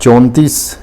34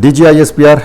DGISPR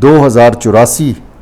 2084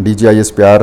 DGISPR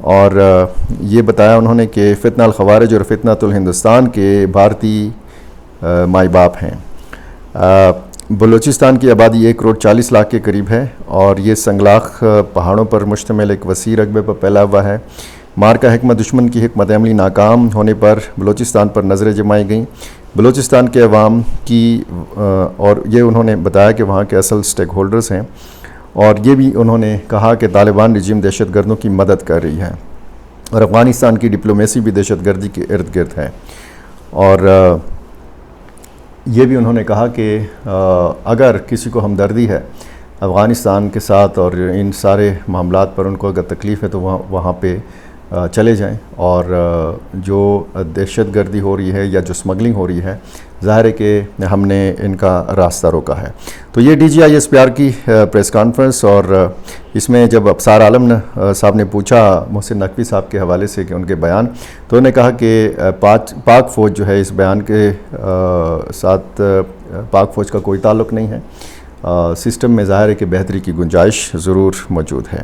اور یہ بتایا انہوں نے کہ فتنہ الخوارج اور فتنۃ الہندوستان کے بھارتی مائی باپ ہیں۔ بلوچستان کی آبادی 1,40,00,000 کے قریب ہے اور یہ سنگلاخ پہاڑوں پر مشتمل ایک وسیع رقبے پر پھیلا ہوا ہے۔ مارکا حکمت دشمن کی حکمت عملی ناکام ہونے پر بلوچستان پر نظریں جمائی گئیں۔ بلوچستان کے عوام کی اور یہ انہوں نے بتایا کہ وہاں کے اصل سٹیک ہولڈرز ہیں، اور یہ بھی انہوں نے کہا کہ طالبان رجیم دہشت گردوں کی مدد کر رہی ہے اور افغانستان کی ڈپلومیسی بھی دہشت گردی کے ارد گرد ہے۔ اور یہ بھی انہوں نے کہا کہ اگر کسی کو ہمدردی ہے افغانستان کے ساتھ اور ان سارے معاملات پر، ان کو اگر تکلیف ہے تو وہاں پہ چلے جائیں، اور جو دہشت گردی ہو رہی ہے یا جو سمگلنگ ہو رہی ہے، ظاہر ہے کہ ہم نے ان کا راستہ روکا ہے۔ تو یہ DGISPR کی پریس کانفرنس، اور اس میں جب ابصار عالم صاحب نے پوچھا محسن نقوی صاحب کے حوالے سے کہ ان کے بیان، تو انہوں نے کہا کہ پاک فوج جو ہے اس بیان کے ساتھ پاک فوج کا کوئی تعلق نہیں ہے، سسٹم میں ظاہر ہے کہ بہتری کی گنجائش ضرور موجود ہے۔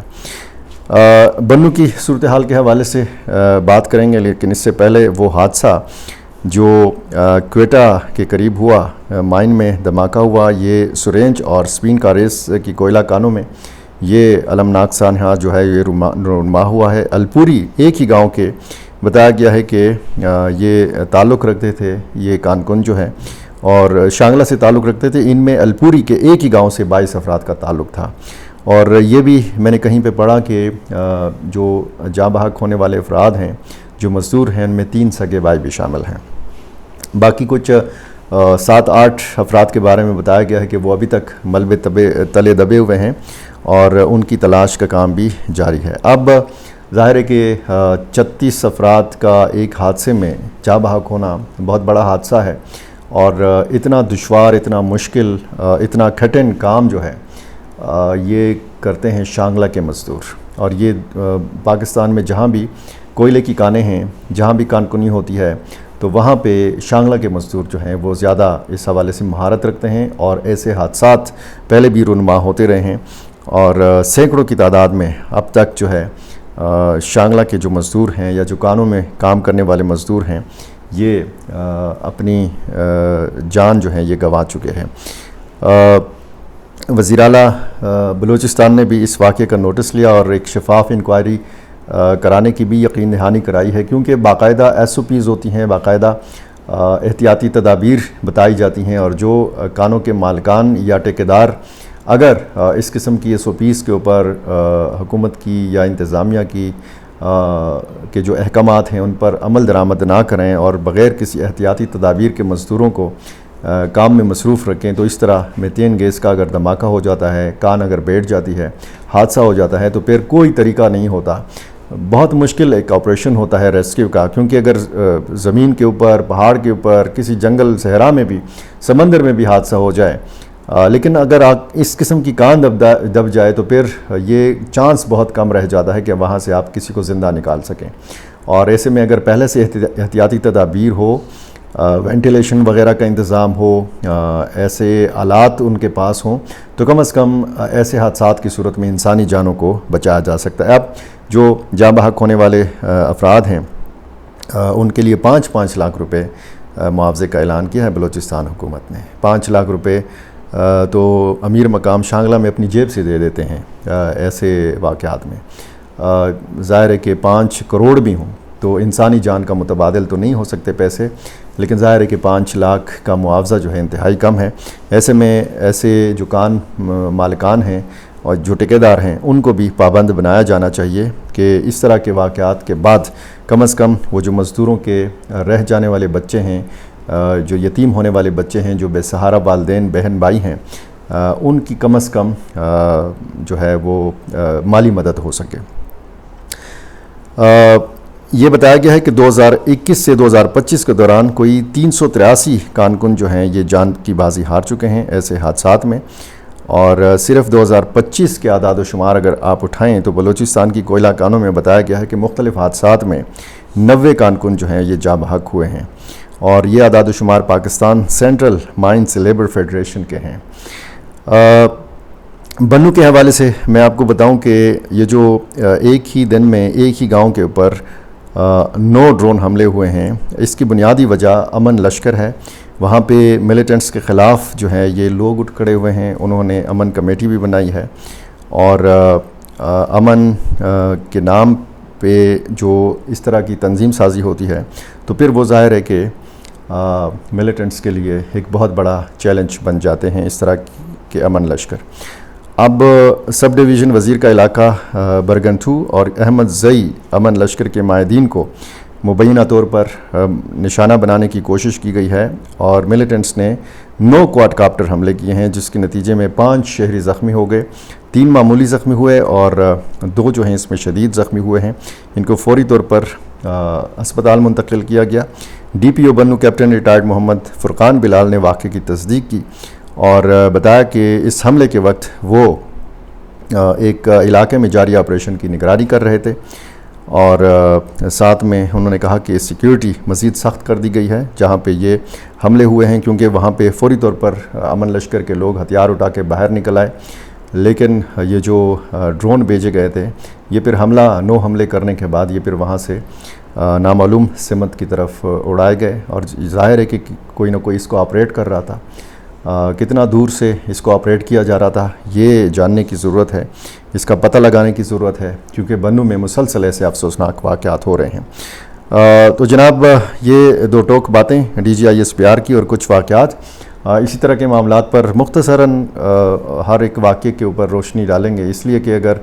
بنوں کی صورتحال کے حوالے سے بات کریں گے، لیکن اس سے پہلے وہ حادثہ جو کوئٹہ کے قریب ہوا، مائن میں دھماکہ ہوا، یہ سرینج اور سپین کاریز کی کوئلہ کانوں میں یہ المناک سانحہ جو ہے یہ رونما ہوا ہے۔ الپوری ایک ہی گاؤں کے بتایا گیا ہے کہ یہ تعلق رکھتے تھے، یہ کانکن جو ہے، اور شانگلہ سے تعلق رکھتے تھے۔ ان میں الپوری کے ایک ہی گاؤں سے 22 افراد کا تعلق تھا، اور یہ بھی میں نے کہیں پہ پڑھا کہ جو جاں بحق ہونے والے افراد ہیں، جو مزدور ہیں، ان میں 3 سگے بھائی بھی شامل ہیں۔ باقی کچھ 7-8 افراد کے بارے میں بتایا گیا ہے کہ وہ ابھی تک ملبے تلے دبے ہوئے ہیں اور ان کی تلاش کا کام بھی جاری ہے۔ اب ظاہر ہے کہ 36 افراد کا ایک حادثے میں جاں بحق ہونا بہت بڑا حادثہ ہے، اور اتنا دشوار، اتنا مشکل، اتنا کٹھن کام جو ہے یہ کرتے ہیں شانگلہ کے مزدور۔ اور یہ پاکستان میں جہاں بھی کوئلے کی کانیں ہیں، جہاں بھی کان کنی ہوتی ہے، تو وہاں پہ شانگلہ کے مزدور جو ہیں وہ زیادہ اس حوالے سے مہارت رکھتے ہیں، اور ایسے حادثات پہلے بھی رونما ہوتے رہے ہیں، اور سینکڑوں کی تعداد میں اب تک جو ہے شانگلہ کے جو مزدور ہیں یا جو کانوں میں کام کرنے والے مزدور ہیں، یہ اپنی جان جو ہے یہ گنوا چکے ہیں۔ وزیر اعلیٰ بلوچستان نے بھی اس واقعے کا نوٹس لیا اور ایک شفاف انکوائری کرانے کی بھی یقین دہانی کرائی ہے، کیونکہ باقاعدہ SOPs ہوتی ہیں، باقاعدہ احتیاطی تدابیر بتائی جاتی ہیں، اور جو کانوں کے مالکان یا ٹھیکیدار اگر اس قسم کی SOPs کے اوپر حکومت کی یا انتظامیہ کی کے جو احکامات ہیں ان پر عمل درآمد نہ کریں اور بغیر کسی احتیاطی تدابیر کے مزدوروں کو کام میں مصروف رکھیں، تو اس طرح میتین گیس کا اگر دھماکہ ہو جاتا ہے، کان اگر بیٹھ جاتی ہے، حادثہ ہو جاتا ہے، تو پھر کوئی طریقہ نہیں ہوتا۔ بہت مشکل ایک آپریشن ہوتا ہے ریسکیو کا، کیونکہ اگر زمین کے اوپر، پہاڑ کے اوپر، کسی جنگل صحرا میں بھی، سمندر میں بھی حادثہ ہو جائے، لیکن اگر اس قسم کی کان دب جائے تو پھر یہ چانس بہت کم رہ جاتا ہے کہ وہاں سے آپ کسی کو زندہ نکال سکیں۔ اور ایسے میں اگر پہلے سے احتیاطی تدابیر ہو، وینٹیلیشن وغیرہ کا انتظام ہو، ایسے آلات ان کے پاس ہوں، تو کم از کم ایسے حادثات کی صورت میں انسانی جانوں کو بچایا جا سکتا ہے۔ اب جو جاں بحق ہونے والے افراد ہیں ان کے لیے 5-5 لاکھ روپے معاوضے کا اعلان کیا ہے بلوچستان حکومت نے۔ 5 لاکھ روپے تو امیر مقام شانگلہ میں اپنی جیب سے دے دیتے ہیں ایسے واقعات میں۔ ظاہر ہے کہ 5 کروڑ بھی ہوں تو انسانی جان کا متبادل تو نہیں ہو سکتے پیسے، لیکن ظاہر ہے کہ 5 لاکھ کا معاوضہ جو ہے انتہائی کم ہے۔ ایسے میں ایسے جو کان مالکان ہیں اور جو ٹھیکیدار ہیں ان کو بھی پابند بنایا جانا چاہیے کہ اس طرح کے واقعات کے بعد کم از کم وہ جو مزدوروں کے رہ جانے والے بچے ہیں، جو یتیم ہونے والے بچے ہیں، جو بے سہارا والدین بہن بھائی ہیں، ان کی کم از کم جو ہے وہ مالی مدد ہو سکے۔ یہ بتایا گیا ہے کہ 2021 سے 2025 کے دوران کوئی 383 کانکن جو ہیں یہ جان کی بازی ہار چکے ہیں ایسے حادثات میں، اور صرف 2025 کے اعداد و شمار اگر آپ اٹھائیں تو بلوچستان کی کوئلہ کانوں میں بتایا گیا ہے کہ مختلف حادثات میں 90 کانکن جو ہیں یہ جاں بحق ہوئے ہیں، اور یہ اعداد و شمار Pakistan central mines labour federation کے ہیں۔ بنو کے حوالے سے میں آپ کو بتاؤں کہ یہ جو ایک ہی دن میں ایک ہی گاؤں کے اوپر 9 ڈرون حملے ہوئے ہیں، اس کی بنیادی وجہ امن لشکر ہے۔ وہاں پہ ملیٹنٹس کے خلاف جو ہے یہ لوگ اٹھ کھڑے ہوئے ہیں، انہوں نے امن کمیٹی بھی بنائی ہے، اور امن کے نام پہ جو اس طرح کی تنظیم سازی ہوتی ہے تو پھر وہ ظاہر ہے کہ ملیٹنٹس کے لیے ایک بہت بڑا چیلنج بن جاتے ہیں اس طرح کے امن لشکر۔ اب سب ڈویژن وزیر کا علاقہ برگنٹھو اور احمد زئی امن لشکر کے مائدین کو مبینہ طور پر نشانہ بنانے کی کوشش کی گئی ہے، اور ملیٹنٹس نے 9 کواد کاپٹر حملے کیے ہیں، جس کے نتیجے میں 5 شہری زخمی ہو گئے، 3 معمولی زخمی ہوئے اور 2 جو ہیں اس میں شدید زخمی ہوئے ہیں۔ ان کو فوری طور پر اسپتال منتقل کیا گیا۔ ڈی پی او بنو کیپٹن ریٹائرڈ محمد فرقان بلال نے واقعے کی تصدیق کی اور بتایا کہ اس حملے کے وقت وہ ایک علاقے میں جاری آپریشن کی نگرانی کر رہے تھے، اور ساتھ میں انہوں نے کہا کہ سیکیورٹی مزید سخت کر دی گئی ہے جہاں پہ یہ حملے ہوئے ہیں، کیونکہ وہاں پہ فوری طور پر امن لشکر کے لوگ ہتھیار اٹھا کے باہر نکل آئے، لیکن یہ جو ڈرون بھیجے گئے تھے یہ پھر 9 حملے کرنے کے بعد یہ پھر وہاں سے نامعلوم سمت کی طرف اڑائے گئے، اور ظاہر ہے کہ کوئی نہ کوئی اس کو آپریٹ کر رہا تھا۔ کتنا دور سے اس کو آپریٹ کیا جا رہا تھا یہ جاننے کی ضرورت ہے، اس کا پتہ لگانے کی ضرورت ہے، کیونکہ بنو میں مسلسل ایسے افسوسناک واقعات ہو رہے ہیں۔ تو جناب یہ 2 ٹوک باتیں DGISPR کی اور کچھ واقعات، اسی طرح کے معاملات پر مختصراً ہر ایک واقعے کے اوپر روشنی ڈالیں گے، اس لیے کہ اگر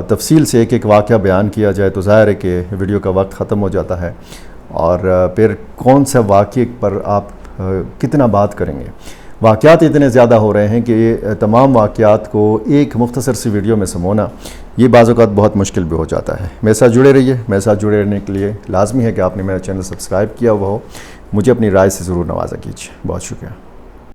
تفصیل سے ایک واقعہ بیان کیا جائے تو ظاہر ہے کہ ویڈیو کا وقت ختم ہو جاتا ہے، اور پھر کون سا واقعے پر آپ کتنا بات کریں گے۔ واقعات اتنے زیادہ ہو رہے ہیں کہ تمام واقعات کو ایک مختصر سی ویڈیو میں سمونا یہ بعض اوقات بہت مشکل بھی ہو جاتا ہے۔ میرے ساتھ جڑے رہیے، میرے ساتھ جڑے رہنے کے لیے لازمی ہے کہ آپ نے میرا چینل سبسکرائب کیا ہوا ہو، مجھے اپنی رائے سے ضرور نوازا کیجیے۔ بہت شکریہ۔